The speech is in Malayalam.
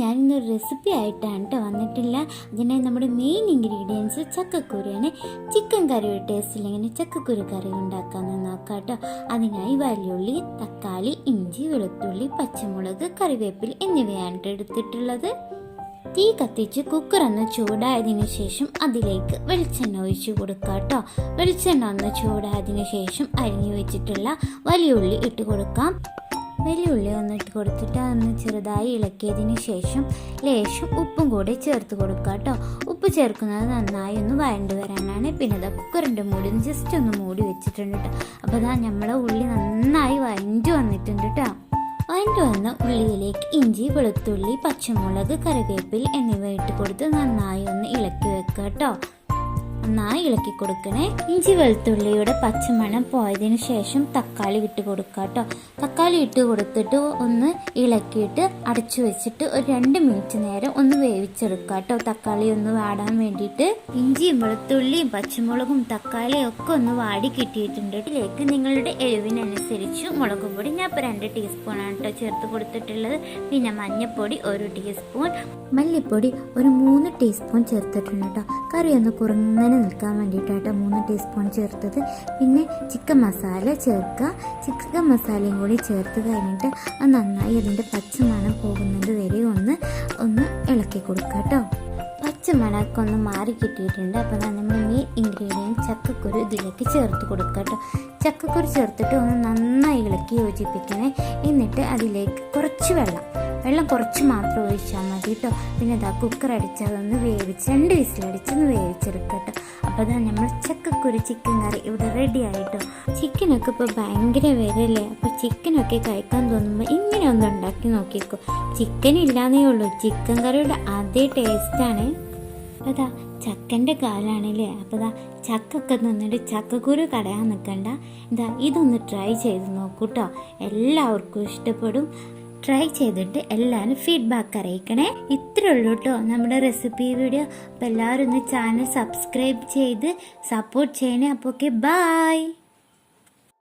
ഞാനിന്നൊരു റെസിപ്പി ആയിട്ടാണ് കേട്ടോ വന്നിട്ടില്ല. അതിനായി നമ്മുടെ മെയിൻ ഇൻഗ്രീഡിയൻസ് ചക്കക്കുരുവാണ്. ചിക്കൻ കറി ടേസ്റ്റ് ഇല്ലെങ്കിൽ ചക്കക്കുരു കറി ഉണ്ടാക്കാമെന്ന് നോക്കാം കേട്ടോ. അതിനായി വലിയുള്ളി, തക്കാളി, ഇഞ്ചി, വെളുത്തുള്ളി, പച്ചമുളക്, കറിവേപ്പില എന്നിവയാണ് എടുത്തിട്ടുള്ളത്. തീ കത്തിച്ച് കുക്കർ ഒന്ന് ചൂടായതിനു ശേഷം അതിലേക്ക് വെളിച്ചെണ്ണ ഒഴിച്ചു കൊടുക്കാം കേട്ടോ. വെളിച്ചെണ്ണ ഒന്ന് ചൂടായതിനു ശേഷം അരിഞ്ഞു വെച്ചിട്ടുള്ള വലിയുള്ളി ഇട്ട് കൊടുക്കാം. വലിയുള്ളി ഒന്നിട്ട് കൊടുത്തിട്ട് അതൊന്ന് ചെറുതായി ഇളക്കിയതിന് ശേഷം ലേശം ഉപ്പും കൂടി ചേർത്ത് കൊടുക്കുക കേട്ടോ. ഉപ്പ് ചേർക്കുന്നത് നന്നായി ഒന്ന് വഴണ്ട് വരാനാണ്. പിന്നെ ഇതാ കുക്കറിൻ്റെ മൂടി ജസ്റ്റ് ഒന്ന് മൂടി വെച്ചിട്ടുണ്ട് കേട്ടോ. അപ്പോൾ ഇതാ നമ്മളെ ഉള്ളി നന്നായി വഴണ്ട് വന്നിട്ടുണ്ട് കേട്ടോ. വഴണ്ട് വന്ന ഉള്ളിയിലേക്ക് ഇഞ്ചി, വെളുത്തുള്ളി, പച്ചമുളക്, കറിവേപ്പില എന്നിവ ഇട്ട് കൊടുത്ത് നന്നായി ഒന്ന് ഇളക്കി വെക്കുക കേട്ടോ. നന്നായി ഇളക്കി കൊടുക്കണേ. ഇഞ്ചി വെളുത്തുള്ളിയുടെ പച്ചമണം പോയതിനു ശേഷം തക്കാളി ഇട്ട് കൊടുക്കുക കേട്ടോ. തക്കാളി ഇട്ട് കൊടുത്തിട്ട് ഒന്ന് ഇളക്കിയിട്ട് അടച്ചു വെച്ചിട്ട് ഒരു 2 മിനിറ്റ് നേരം ഒന്ന് വേവിച്ചെടുക്കുക കേട്ടോ. തക്കാളി ഒന്ന് വാടാൻ വേണ്ടിയിട്ട്. ഇഞ്ചിയും വെളുത്തുള്ളിയും പച്ചമുളകും തക്കാളിയും ഒക്കെ ഒന്ന് വാടി കിട്ടിയിട്ടുണ്ട്. ഇതിലേക്ക് നിങ്ങളുടെ എരിവിനനുസരിച്ച് മുളക് പൊടി ഞാൻ ഇപ്പോൾ 2 ടീസ്പൂണാണ് കേട്ടോ ചേർത്ത് കൊടുത്തിട്ടുള്ളത്. പിന്നെ മഞ്ഞൾപ്പൊടി 1 ടീസ്പൂൺ, മല്ലിപ്പൊടി ഒരു 3 ടീസ്പൂൺ ചേർത്തിട്ടുണ്ട് കേട്ടോ. കറി ഒന്ന് കുറങ്ങനെ നിൽക്കാൻ വേണ്ടിയിട്ടായിട്ട് 3 ടീസ്പൂൺ ചേർത്തത്. പിന്നെ ചിക്കൻ മസാല ചേർക്കുക. ചിക്കൻ മസാലയും കൂടി ചേർത്ത് കഴിഞ്ഞിട്ട് അത് നന്നായി അതിൻ്റെ പച്ചമണം പോകുന്നത് വരെ ഒന്ന് ഇളക്കി കൊടുക്കുക കേട്ടോ. പച്ചമണമൊക്കെ ഒന്ന് മാറി കിട്ടിയിട്ടുണ്ട്. അപ്പോൾ നമ്മൾ മെയിൻ ഇൻഗ്രീഡിയൻറ്റ് ചക്കക്കുരു ഇതിലേക്ക് ചേർത്ത് കൊടുക്കുക കേട്ടോ. ചക്കക്കുരു ചേർത്തിട്ട് ഒന്ന് നന്നായി ഇളക്കി യോജിപ്പിക്കണേ. എന്നിട്ട് അതിലേക്ക് കുറച്ച് വെള്ളം കുറച്ച് മാത്രം ഒഴിച്ചാൽ മതി കേട്ടോ. പിന്നെ ഇതാ കുക്കർ അടിച്ച് അതൊന്ന് വേവിച്ച് 2 വിസിലടിച്ചൊന്ന് വേവിച്ചെടുക്കുക കേട്ടോ. അപ്പോൾ അതാ നമ്മൾ ചക്കക്കുരു ചിക്കൻ കറി ഇവിടെ റെഡി ആയിട്ടോ. ചിക്കനൊക്കെ ഇപ്പോൾ ഭയങ്കര വിലയല്ലേ. അപ്പോൾ ചിക്കനൊക്കെ കഴിക്കാൻ തോന്നുമ്പോൾ ഇങ്ങനെ ഒന്ന് ഉണ്ടാക്കി നോക്കിക്കോ. ചിക്കൻ ഇല്ലാന്നേ ഉള്ളൂ, ചിക്കൻ കറിയുടെ അതേ ടേസ്റ്റാണ്. അതാ ചക്കൻ്റെ കാലാണല്ലേ. അപ്പോൾ ഇതാ ചക്കൊക്കെ നിന്നിട്ട് ചക്കക്കുരു കടയാൻ നിൽക്കണ്ട. ഇതൊന്ന് ട്രൈ ചെയ്ത് നോക്കൂട്ടോ. എല്ലാവർക്കും ഇഷ്ടപ്പെടും. ട്രൈ ചെയ്തിട്ട് എല്ലാവരും ഫീഡ്ബാക്ക് അറിയിക്കണേ. ഇത്രേ ഉള്ളൂ കേട്ടോ നമ്മുടെ റെസിപ്പി വീഡിയോ. അപ്പോൾ എല്ലാവരും ഒന്ന് ചാനൽ സബ്സ്ക്രൈബ് ചെയ്ത് സപ്പോർട്ട് ചെയ്യണേ. അപ്പോൾ ഓക്കെ, ബൈ.